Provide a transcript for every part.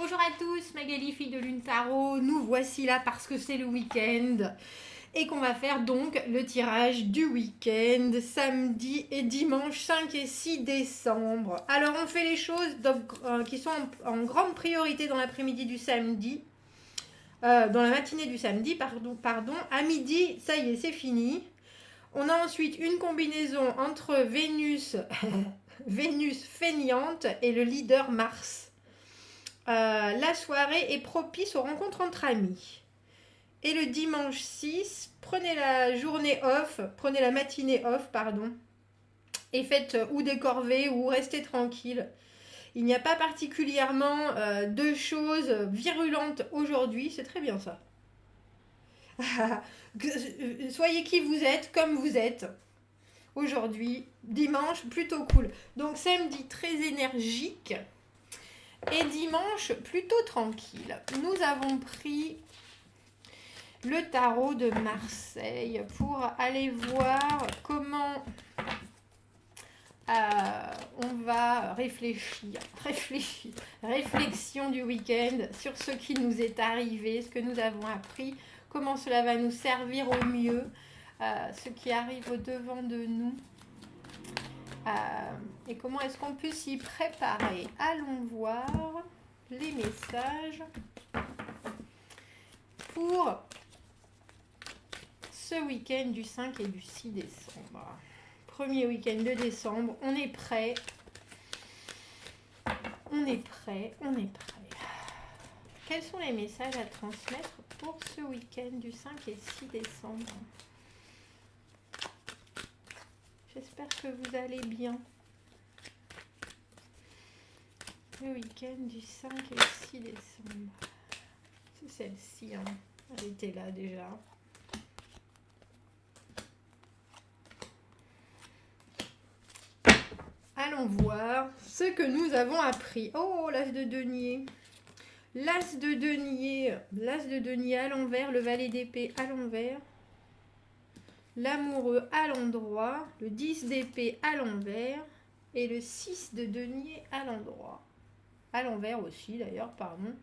Bonjour à tous, Magali, fille de Lune Tarot. Nous voici là parce que c'est le week-end et qu'on va faire donc le tirage du week-end, samedi et dimanche 5 et 6 décembre. Alors on fait les choses qui sont en grande priorité dans l'après-midi du samedi, dans la matinée du samedi, pardon. À midi, ça y est, c'est fini. On a ensuite une combinaison entre Vénus, Vénus feignante et le leader Mars. La soirée est propice aux rencontres entre amis. Et le dimanche 6, prenez la matinée off, et faites ou des corvées ou restez tranquille. Il n'y a pas particulièrement de choses virulentes aujourd'hui, c'est très bien ça. Soyez qui vous êtes, comme vous êtes. Aujourd'hui, dimanche, plutôt cool. Donc samedi, très énergique. Et dimanche, plutôt tranquille. Nous avons pris le tarot de Marseille pour aller voir comment on va réfléchir. Réflexion du week-end sur ce qui nous est arrivé, ce que nous avons appris, comment cela va nous servir au mieux, ce qui arrive au devant de nous. Et comment est-ce qu'on peut s'y préparer? Allons voir les messages pour ce week-end du 5 et du 6 décembre. Premier week-end de décembre, on est prêt. On est prêt. Quels sont les messages à transmettre pour ce week-end du 5 et 6 décembre? J'espère que vous allez bien. Le week-end du 5 et 6 décembre. C'est celle-ci, hein. Elle était là déjà. Allons voir ce que nous avons appris. Oh, l'as de denier. L'as de denier à l'envers, le valet d'épée à l'envers. L'amoureux à l'endroit, le 10 d'épée à l'envers et le 6 de denier à l'endroit. À l'envers aussi d'ailleurs, pardon.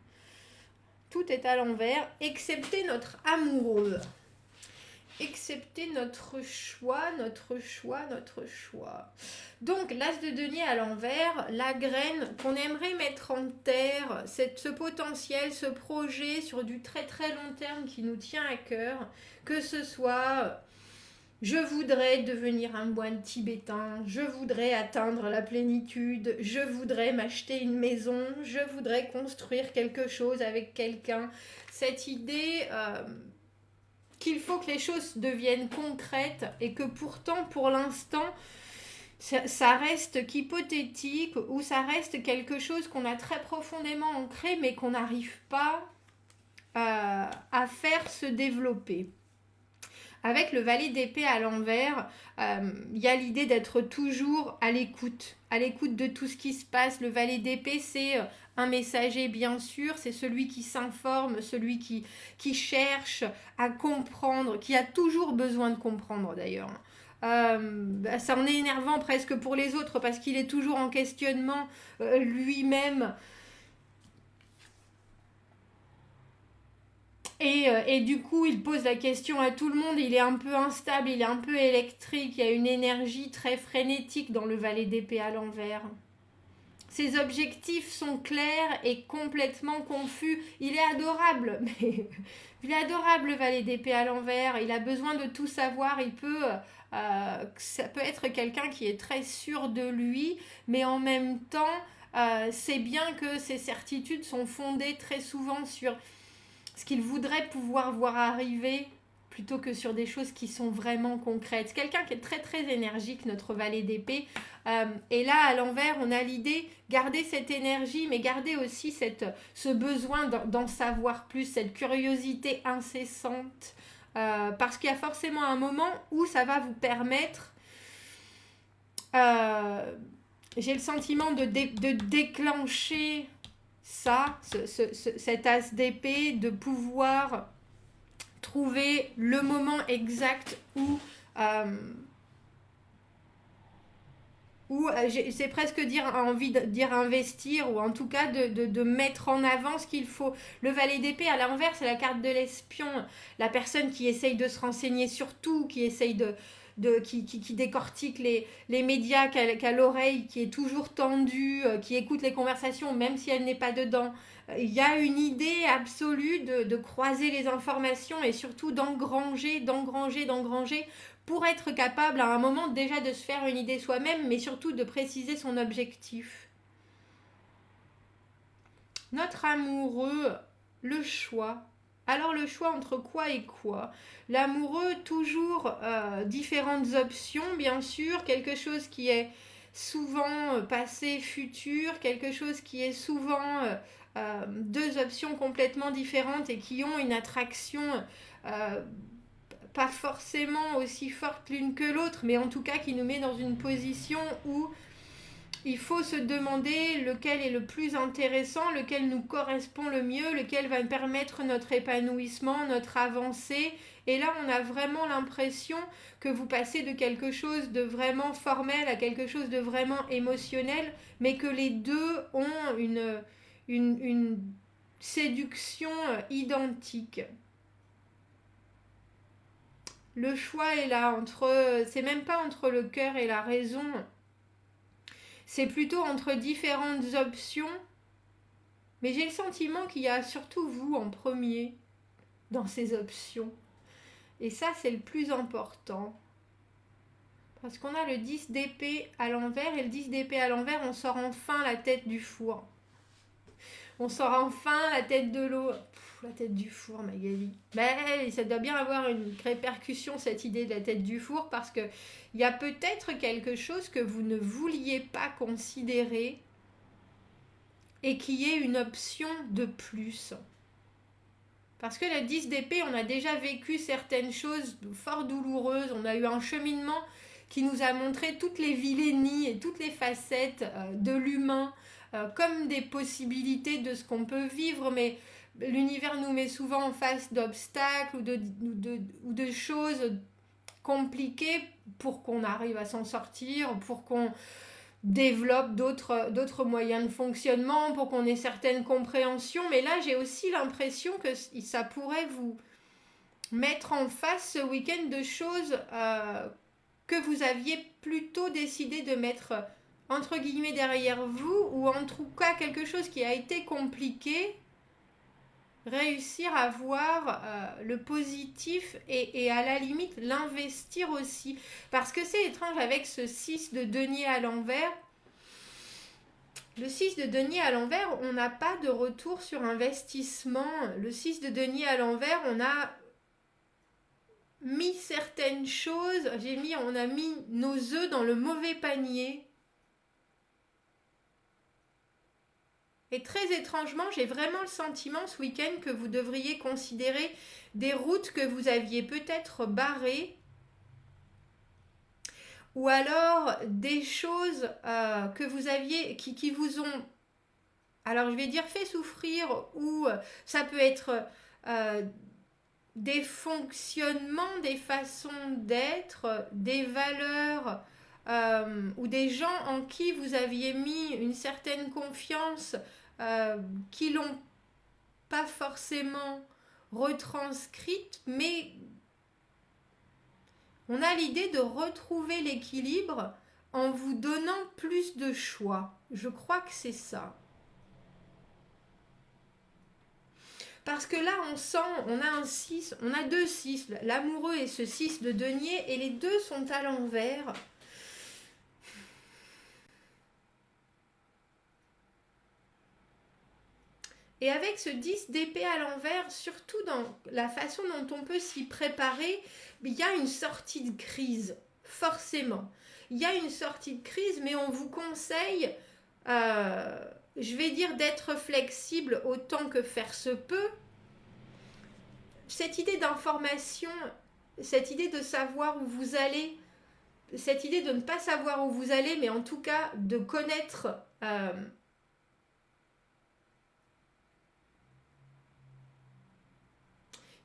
Tout est à l'envers, excepté notre amoureux. Excepté notre choix. Donc, l'as de denier à l'envers, la graine qu'on aimerait mettre en terre, ce potentiel, ce projet sur du très très long terme qui nous tient à cœur, que ce soit... Je voudrais devenir un moine tibétain, je voudrais atteindre la plénitude, je voudrais m'acheter une maison, je voudrais construire quelque chose avec quelqu'un. Cette idée qu'il faut que les choses deviennent concrètes et que pourtant, pour l'instant, ça reste qu'hypothétique ou ça reste quelque chose qu'on a très profondément ancré mais qu'on n'arrive pas à faire se développer. Avec le valet d'épée à l'envers, il y a l'idée d'être toujours à l'écoute de tout ce qui se passe. Le valet d'épée, c'est un messager, bien sûr, c'est celui qui s'informe, celui qui cherche à comprendre, qui a toujours besoin de comprendre d'ailleurs. Ça en est énervant presque pour les autres parce qu'il est toujours en questionnement lui-même. Et du coup, il pose la question à tout le monde, il est un peu instable, il est un peu électrique, il y a une énergie très frénétique dans le valet d'épée à l'envers. Ses objectifs sont clairs et complètement confus. Il est adorable, mais il est adorable le valet d'épée à l'envers, il a besoin de tout savoir, ça peut être quelqu'un qui est très sûr de lui, mais en même temps, c'est bien que ses certitudes sont fondées très souvent sur... ce qu'il voudrait pouvoir voir arriver plutôt que sur des choses qui sont vraiment concrètes. C'est quelqu'un qui est très très énergique, notre valet d'épée. Et là, à l'envers, on a l'idée, garder cette énergie, mais garder aussi ce besoin d'en savoir plus, cette curiosité incessante. Parce qu'il y a forcément un moment où ça va vous permettre... j'ai le sentiment de déclencher... cet as d'épée, de pouvoir trouver le moment exact où ou c'est presque envie de dire investir, ou en tout cas de mettre en avant ce qu'il faut. Le valet d'épée à l'envers, c'est la carte de l'espion, la personne qui essaye de se renseigner sur tout, qui essaye qui décortique les médias, qui a l'oreille qui est toujours tendue, qui écoute les conversations même si elle n'est pas dedans. Il y a une idée absolue de croiser les informations et surtout d'engranger pour être capable à un moment déjà de se faire une idée soi-même, mais surtout de préciser son objectif. Notre amoureux, le choix. Alors le choix entre quoi et quoi? L'amoureux, toujours différentes options, bien sûr, quelque chose qui est souvent passé, futur, quelque chose qui est souvent deux options complètement différentes et qui ont une attraction euh, pas forcément aussi forte l'une que l'autre, mais en tout cas qui nous met dans une position où il faut se demander lequel est le plus intéressant, lequel nous correspond le mieux, lequel va permettre notre épanouissement, notre avancée. Et là, on a vraiment l'impression que vous passez de quelque chose de vraiment formel à quelque chose de vraiment émotionnel, mais que les deux ont une séduction identique. Le choix est là c'est même pas entre le cœur et la raison, c'est plutôt entre différentes options, mais j'ai le sentiment qu'il y a surtout vous en premier dans ces options. Et ça, c'est le plus important. Parce qu'on a le 10 d'épée à l'envers, et le 10 d'épée à l'envers, on sort enfin la tête du four. On sort enfin la tête de l'eau. La tête du four, Magali. Mais ça doit bien avoir une répercussion, cette idée de la tête du four, parce que il y a peut-être quelque chose que vous ne vouliez pas considérer et qui est une option de plus. Parce que la 10 d'épée, on a déjà vécu certaines choses fort douloureuses, on a eu un cheminement qui nous a montré toutes les vilainies et toutes les facettes de l'humain, comme des possibilités de ce qu'on peut vivre, mais l'univers nous met souvent en face d'obstacles ou de choses compliquées pour qu'on arrive à s'en sortir, pour qu'on développe d'autres moyens de fonctionnement, pour qu'on ait certaines compréhensions. Mais là, j'ai aussi l'impression que ça pourrait vous mettre en face ce week-end de choses que vous aviez plutôt décidé de mettre entre guillemets derrière vous, ou en tout cas quelque chose qui a été compliqué, réussir à voir le positif et à la limite l'investir aussi. Parce que c'est étrange avec ce 6 de denier à l'envers. Le 6 de denier à l'envers, on n'a pas de retour sur investissement. Le 6 de denier à l'envers, on a mis certaines choses, on a mis nos œufs dans le mauvais panier. Et très étrangement, j'ai vraiment le sentiment ce week-end que vous devriez considérer des routes que vous aviez peut-être barrées, ou alors des choses que vous aviez, qui vous ont, alors je vais dire fait souffrir, ou ça peut être des fonctionnements, des façons d'être, des valeurs, ou des gens en qui vous aviez mis une certaine confiance, qui l'ont pas forcément retranscrite, mais on a l'idée de retrouver l'équilibre en vous donnant plus de choix. Je crois que c'est ça. Parce que là, on sent, on a un 6, on a deux 6, l'amoureux et ce 6 de denier, et les deux sont à l'envers. Et avec ce 10 d'épée à l'envers, surtout dans la façon dont on peut s'y préparer, il y a une sortie de crise, forcément. Il y a une sortie de crise, mais on vous conseille, je vais dire, d'être flexible autant que faire se peut. Cette idée d'information, cette idée de savoir où vous allez, cette idée de ne pas savoir où vous allez, mais en tout cas de connaître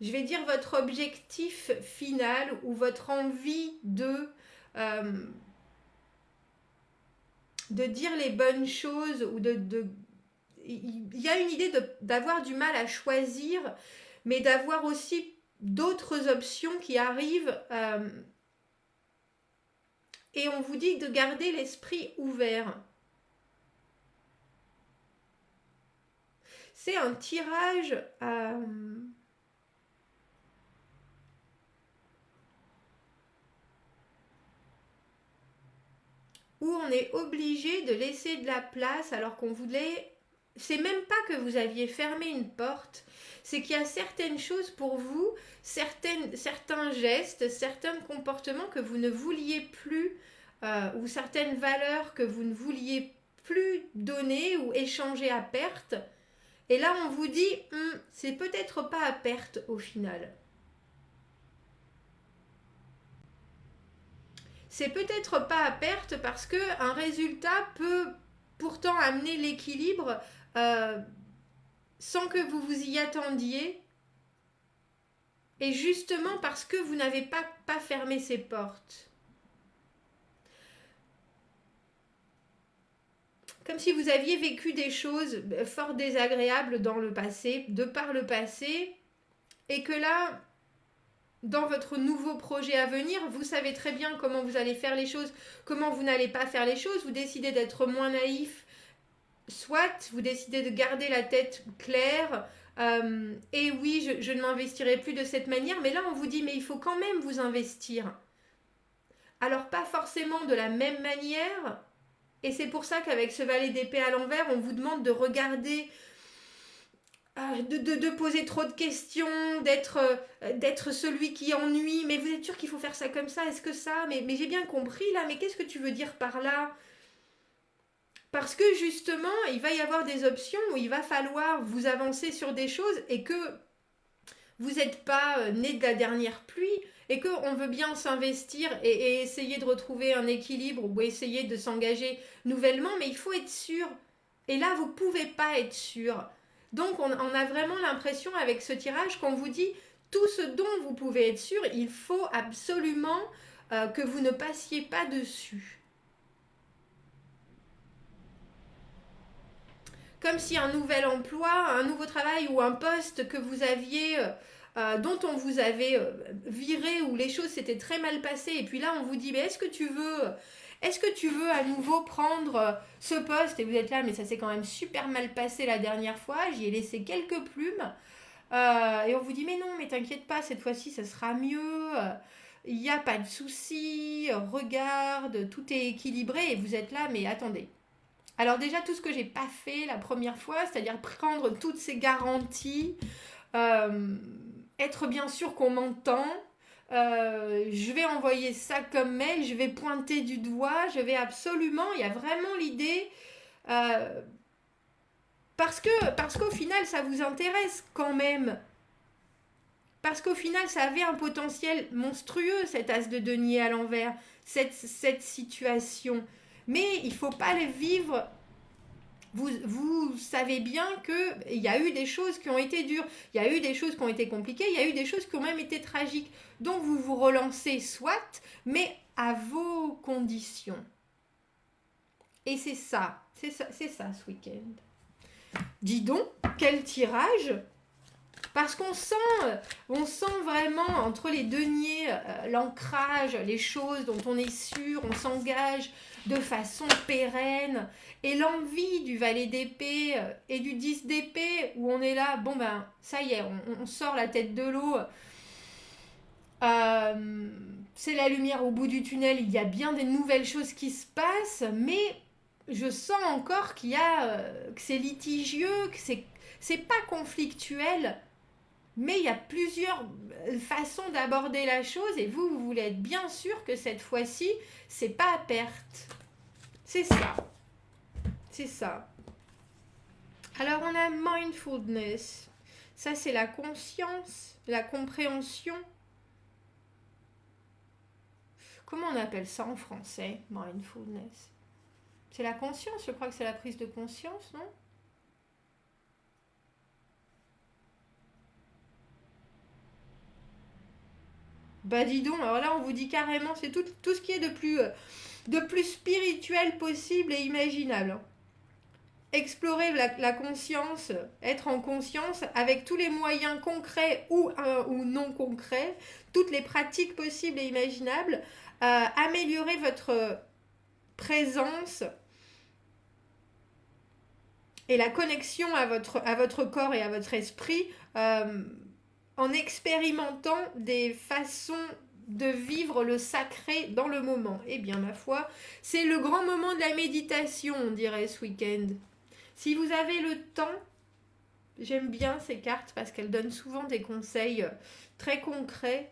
je vais dire votre objectif final ou votre envie de de dire les bonnes choses ou il y a une idée d'avoir du mal à choisir, mais d'avoir aussi d'autres options qui arrivent. Et on vous dit de garder l'esprit ouvert. C'est un tirage où on est obligé de laisser de la place alors qu'on voulait. C'est même pas que vous aviez fermé une porte, c'est qu'il y a certaines choses pour vous, certains gestes, certains comportements que vous ne vouliez plus, ou certaines valeurs que vous ne vouliez plus donner ou échanger à perte. Et là, on vous dit, c'est peut-être pas à perte au final. C'est peut-être pas à perte parce que un résultat peut pourtant amener l'équilibre sans que vous vous y attendiez. Et justement parce que vous n'avez pas fermé ces portes. Comme si vous aviez vécu des choses fort désagréables dans le passé, de par le passé, et que là, dans votre nouveau projet à venir, vous savez très bien comment vous allez faire les choses, comment vous n'allez pas faire les choses, vous décidez d'être moins naïf, soit vous décidez de garder la tête claire, et oui, je ne m'investirai plus de cette manière, mais là on vous dit, mais il faut quand même vous investir. Alors pas forcément de la même manière, et c'est pour ça qu'avec ce valet d'épée à l'envers, on vous demande de regarder, de poser trop de questions, d'être celui qui ennuie. Mais vous êtes sûr qu'il faut faire ça comme ça? Est-ce que ça? Mais j'ai bien compris là, mais qu'est-ce que tu veux dire par là? Parce que justement, il va y avoir des options où il va falloir vous avancer sur des choses et que vous n'êtes pas né de la dernière pluie et qu'on veut bien s'investir et essayer de retrouver un équilibre ou essayer de s'engager nouvellement, mais il faut être sûr. Et là, vous ne pouvez pas être sûr. Donc, on a vraiment l'impression avec ce tirage qu'on vous dit tout ce dont vous pouvez être sûr, il faut absolument que vous ne passiez pas dessus. Comme si un nouvel emploi, un nouveau travail ou un poste que vous aviez, dont on vous avait viré, où les choses s'étaient très mal passées, et puis là on vous dit, mais est-ce que tu veux à nouveau prendre ce poste? Et vous êtes là, mais ça s'est quand même super mal passé la dernière fois, j'y ai laissé quelques plumes. Et on vous dit, mais non, mais t'inquiète pas, cette fois-ci ça sera mieux. Il n'y a pas de souci, regarde, tout est équilibré. Et vous êtes là, mais attendez. Alors déjà, tout ce que j'ai pas fait la première fois, c'est-à-dire prendre toutes ces garanties, être bien sûr qu'on m'entend, je vais envoyer ça comme mail, je vais pointer du doigt, je vais absolument, il y a vraiment l'idée, parce qu'au final, ça vous intéresse quand même. Parce qu'au final, ça avait un potentiel monstrueux, cet as de denier à l'envers, cette situation. Mais il ne faut pas le vivre. Vous savez bien qu'il y a eu des choses qui ont été dures, il y a eu des choses qui ont été compliquées, il y a eu des choses qui ont même été tragiques. Donc vous vous relancez soit, mais à vos conditions. Et c'est ça ce week-end. Dis donc, quel tirage! Parce qu'on sent vraiment entre les deniers, l'ancrage, les choses dont on est sûr, on s'engage de façon pérenne, et l'envie du valet d'épée et du 10 d'épée, où on est là, bon ben, ça y est, on sort la tête de l'eau, c'est la lumière au bout du tunnel, il y a bien des nouvelles choses qui se passent, mais je sens encore qu'il y a, que c'est litigieux, que c'est pas conflictuel. Mais il y a plusieurs façons d'aborder la chose et vous voulez être bien sûr que cette fois-ci, c'est pas à perte. C'est ça. C'est ça. Alors on a mindfulness. Ça c'est la conscience, la compréhension. Comment on appelle ça en français, mindfulness? C'est la conscience, je crois que c'est la prise de conscience, non? Bah dis donc, alors là on vous dit carrément, c'est tout ce qui est de plus de plus spirituel possible et imaginable. Explorer la conscience, être en conscience avec tous les moyens concrets ou non concrets, toutes les pratiques possibles et imaginables, améliorer votre présence et la connexion à votre corps et à votre esprit en expérimentant des façons de vivre le sacré dans le moment. Eh bien, ma foi, c'est le grand moment de la méditation, on dirait, ce week-end. Si vous avez le temps, j'aime bien ces cartes parce qu'elles donnent souvent des conseils très concrets.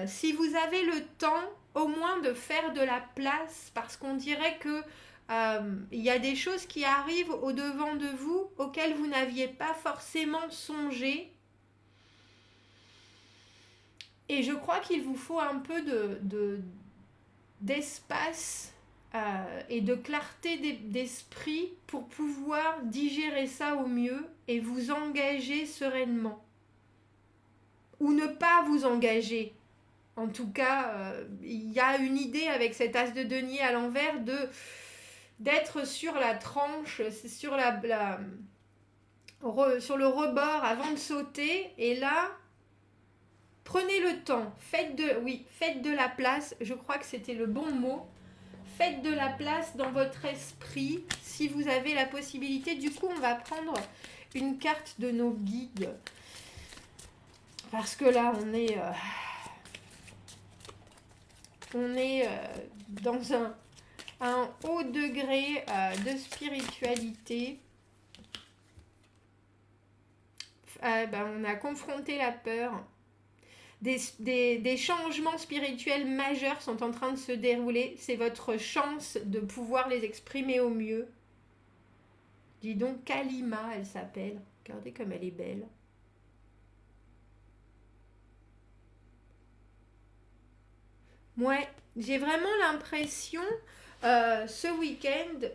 Si vous avez le temps, au moins de faire de la place, parce qu'on dirait que il y a des choses qui arrivent au-devant de vous auxquelles vous n'aviez pas forcément songé. Et je crois qu'il vous faut un peu d'espace et de clarté d'esprit pour pouvoir digérer ça au mieux et vous engager sereinement. Ou ne pas vous engager. En tout cas, il y a une idée avec cet as de denier à l'envers d'être sur la tranche, sur sur le rebord avant de sauter. Et là, prenez le temps, faites de la place. Je crois que c'était le bon mot. Faites de la place dans votre esprit si vous avez la possibilité. Du coup, on va prendre une carte de nos guides. Parce que là, on est dans un haut degré de spiritualité. On a confronté la peur. Des changements spirituels majeurs sont en train de se dérouler. C'est votre chance de pouvoir les exprimer au mieux. Dis donc, Kalima, elle s'appelle. Regardez comme elle est belle. Ouais, j'ai vraiment l'impression, ce week-end,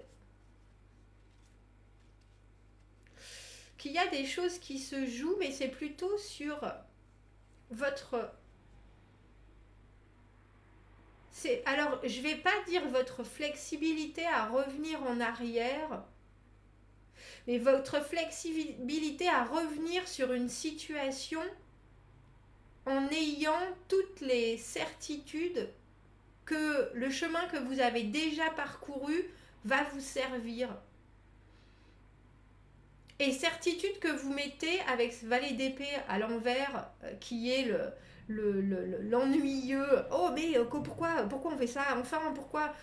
qu'il y a des choses qui se jouent, mais c'est plutôt sur alors, je vais pas dire votre flexibilité à revenir en arrière, mais votre flexibilité à revenir sur une situation en ayant toutes les certitudes que le chemin que vous avez déjà parcouru va vous servir. Et certitude que vous mettez avec ce valet d'épée à l'envers, qui est l'ennuyeux. Oh, mais pourquoi on fait ça? Enfin, pourquoi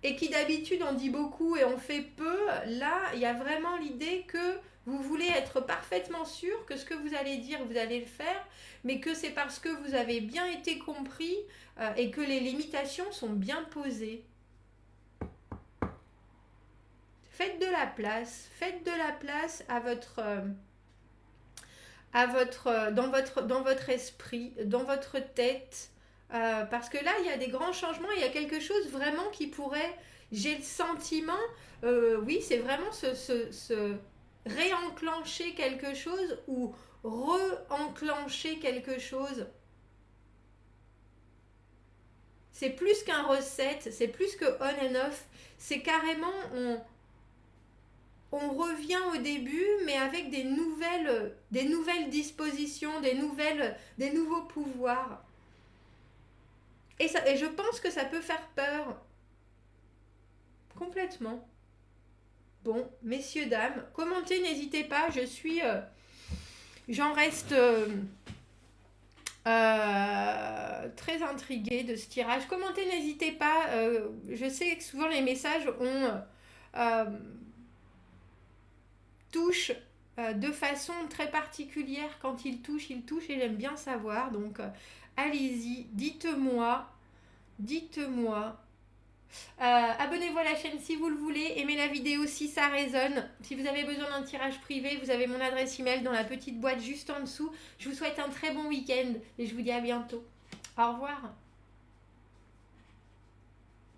et qui d'habitude en dit beaucoup et en fait peu. Là, il y a vraiment l'idée que vous voulez être parfaitement sûr que ce que vous allez dire, vous allez le faire, mais que c'est parce que vous avez bien été compris et que les limitations sont bien posées. Faites de la place dans votre esprit, dans votre tête, parce que là, il y a des grands changements, il y a quelque chose vraiment qui pourrait, j'ai le sentiment, oui, c'est vraiment se réenclencher quelque chose ou re-enclencher quelque chose. C'est plus qu'un reset, c'est plus que on and off, c'est carrément on revient au début, mais avec des nouvelles dispositions, des nouveaux pouvoirs. Et je pense que ça peut faire peur. Complètement. Bon, messieurs, dames, commentez, n'hésitez pas. J'en reste très intriguée de ce tirage. Commentez, n'hésitez pas. Je sais que souvent les messages touchent de façon très particulière. Quand ils touchent et j'aime bien savoir. Donc, allez-y, dites-moi. Abonnez-vous à la chaîne si vous le voulez, aimez la vidéo si ça résonne. Si vous avez besoin d'un tirage privé, vous avez mon adresse email dans la petite boîte juste en dessous. Je vous souhaite un très bon week-end et je vous dis à bientôt. Au revoir.